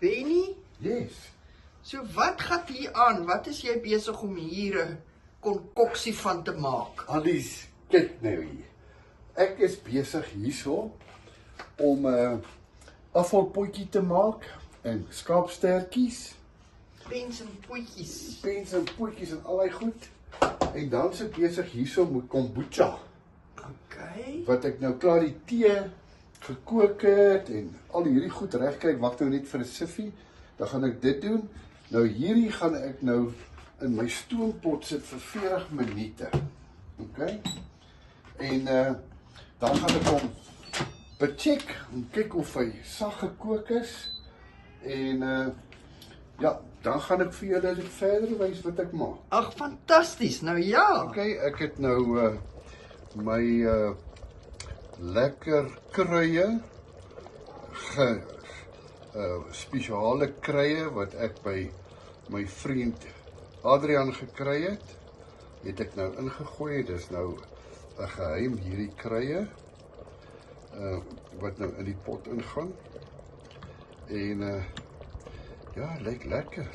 Benny, Yes. so wat gaan hier aan? Wat is jy besig om hier 'n konkoksie van te maak? Alice, kyk nou hier. Ek is besig hierso om 'n afvalpotjie te maak en skaapstertjies, Pens en potjies. pens en potjies en allerlei goed. En dan sit ek besig hierso met kombucha, Okay. wat ek nou klaar die tee gekook het en al hierdie goed reg kry. Ek wag nou net vir 'n siffie. Dan gaan ek dit doen. Nou hierdie gaan ek nou in my stoompot sit vir 40 minute. OK? En dan gaan ek hom becheck en kyk of hy sag gekook is. En ja, dan gaan ek vir julle verder wys wat ek maak. Ag, fantasties. Nou ja. OK, ek het nou my lekker kruie, spesiale kruie wat ek by my vriend Adrian gekry het ek nou ingegooi. Dis nou 'n geheim hierdie kruie wat nou in die pot ingaan. En ja, lyk lekker.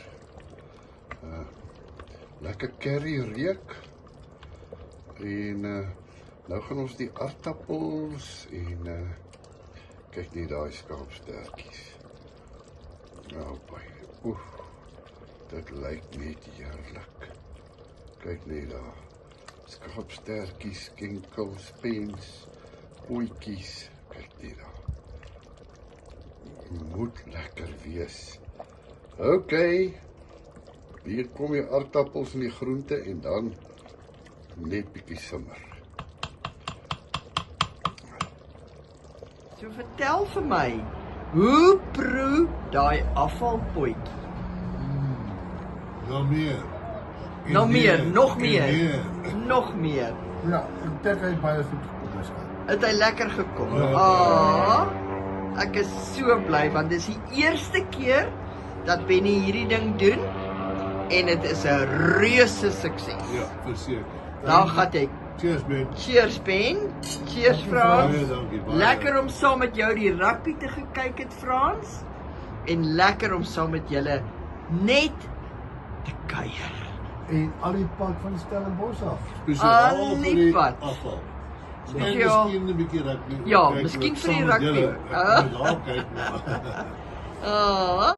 Lekker curry reuk. En nou gaan ons die aardappels en kyk net daai skaapstertjies. Nou baie. Oef. Dit lyk net heerlik. Kyk net daar. Skaapstertjies, skinkels, pens, potjies. Kyk net daar. Moet lekker wees. OK. Hier kom die aardappels en die groente en dan net bietjie simmer. So vertel vir my, hoe proe daai afvalpotjie? Nog meer. Nog meer, nog En meer. Nog meer. Ja, ek dink hy baie goed gekom is. Het hy lekker gekom? Ja. Ek is so bly want dis die eerste keer dat Benny hierdie ding doen en dit is 'n reuse sukses. Ja, verseker. Dan gaan ek. Cheers, man. Cheers Ben. Cheers Frans. Baie dankie, baie. Lekker om saam met jou die rugby te gekyk het Frans. En lekker om saam met julle net te kuier. En al die pad van Stellenbosch af. Spesiaal Al vir die die pad. afval. En Spesiaal. miskien 'n bietjie rugby. Ja, Kyk, miskien wat vir die saam met rugby. julle. Ek moet daar kyk. Ah.